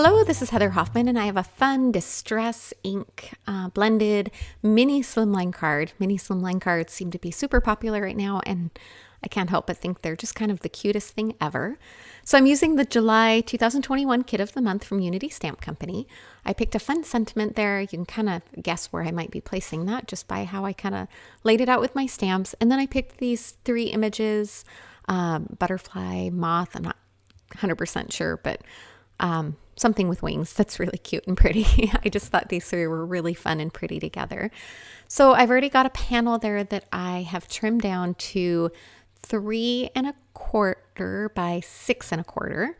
Hello, this is Heather Hoffman, and I have a fun distress ink blended mini slimline card. Mini slimline cards seem to be super popular right now, and I can't help but think they're just kind of the cutest thing ever. So I'm using the July 2021 Kit of the Month from Unity Stamp Company. I picked a fun sentiment there. You can kind of guess where I might be placing that just by how I kind of laid it out with my stamps. And then I picked these three images, butterfly, moth, I'm not 100% sure, but something with wings that's really cute and pretty. I just thought these three were really fun and pretty together. So I've already got a panel there that I have trimmed down to 3¼ by 6¼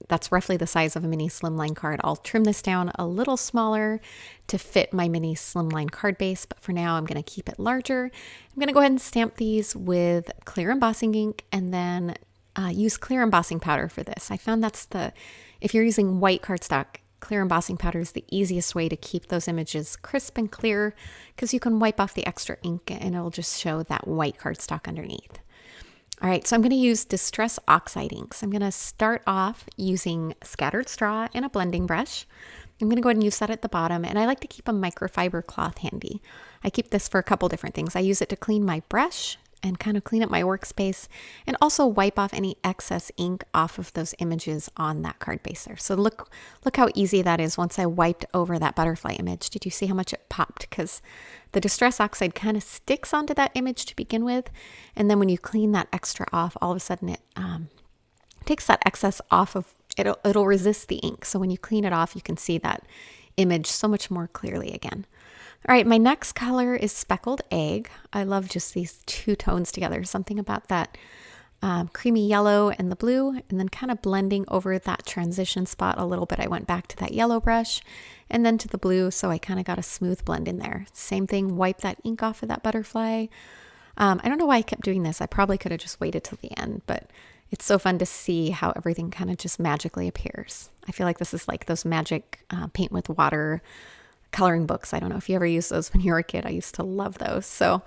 That's roughly the size of a mini slimline card. I'll trim this down a little smaller to fit my mini slimline card base, but for now I'm going to keep it larger. I'm going to go ahead and stamp these with clear embossing ink and then use clear embossing powder for this. I found if you're using white cardstock, clear embossing powder is the easiest way to keep those images crisp and clear because you can wipe off the extra ink and it'll just show that white cardstock underneath. All right, so I'm going to use Distress Oxide inks. I'm going to start off using scattered straw and a blending brush. I'm going to go ahead and use that at the bottom, and I like to keep a microfiber cloth handy. I keep this for a couple different things. I use it to clean my brush and kind of clean up my workspace and also wipe off any excess ink off of those images on that card base there. So look how easy that is once I wiped over that butterfly image. Did you see how much it popped? Because the Distress Oxide kind of sticks onto that image to begin with. And then when you clean that extra off, all of a sudden it takes that excess off of, it'll resist the ink. So when you clean it off, you can see that image so much more clearly again. All right, my next color is Speckled Egg. I love just these two tones together. Something about that creamy yellow and the blue, and then kind of blending over that transition spot a little bit. I went back to that yellow brush and then to the blue, so I kind of got a smooth blend in there. Same thing, wipe that ink off of that butterfly. I don't know why I kept doing this. I probably could have just waited till the end, but it's so fun to see how everything kind of just magically appears. I feel like this is like those magic paint with water coloring books. I don't know if you ever used those when you were a kid. I used to love those. So,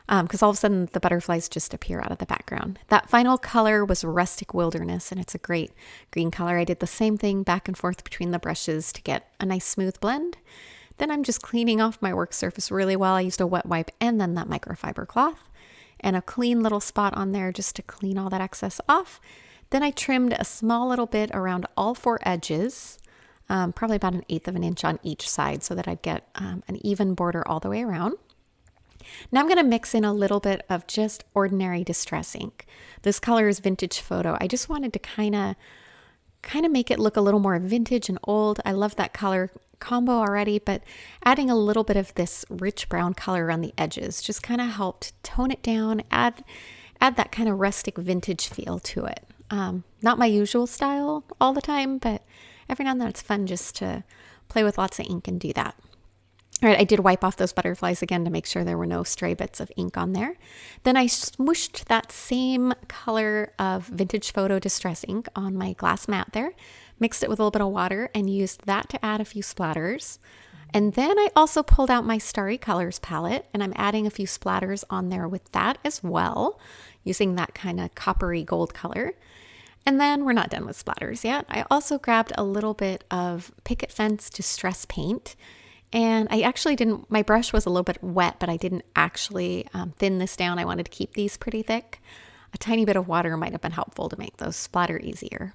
because all of a sudden the butterflies just appear out of the background. That final color was Rustic Wilderness, and it's a great green color. I did the same thing back and forth between the brushes to get a nice smooth blend. Then I'm just cleaning off my work surface really well. I used a wet wipe and then that microfiber cloth and a clean little spot on there just to clean all that excess off. Then I trimmed a small little bit around all four edges. Probably about 1/8 inch on each side so that I'd get an even border all the way around. Now I'm going to mix in a little bit of just ordinary distress ink. This color is Vintage Photo. I just wanted to kind of make it look a little more vintage and old. I love that color combo already, but adding a little bit of this rich brown color around the edges just kind of helped tone it down, add that kind of rustic vintage feel to it. Not my usual style all the time, but every now and then it's fun just to play with lots of ink and do that. All right, I did wipe off those butterflies again to make sure there were no stray bits of ink on there. Then I smooshed that same color of Vintage Photo Distress ink on my glass mat there, mixed it with a little bit of water and used that to add a few splatters. And then I also pulled out my Starry Colors palette and I'm adding a few splatters on there with that as well, using that kind of coppery gold color. And then we're not done with splatters yet. I also grabbed a little bit of Picket Fence Distress Paint. And I actually my brush was a little bit wet, but I didn't actually thin this down. I wanted to keep these pretty thick. A tiny bit of water might have been helpful to make those splatter easier.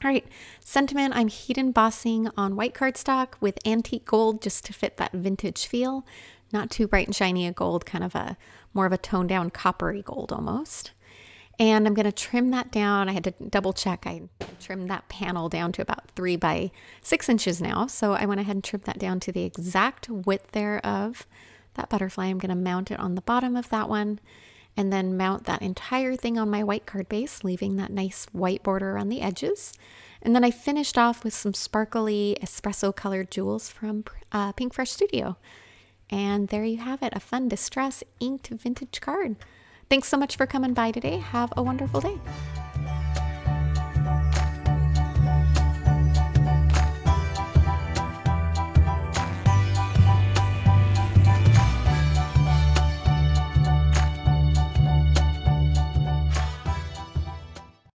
All right, sentiment, I'm heat embossing on white cardstock with antique gold just to fit that vintage feel. Not too bright and shiny a gold, kind of more of a toned down coppery gold almost. And I'm going to trim that down. I had to double check. I trimmed that panel down to about 3 by 6 inches now. So I went ahead and trimmed that down to the exact width there of that butterfly. I'm going to mount it on the bottom of that one and then mount that entire thing on my white card base, leaving that nice white border around the edges. And then I finished off with some sparkly espresso colored jewels from Pink Fresh Studio. And there you have it, a fun distress inked vintage card. Thanks so much for coming by today. Have a wonderful day.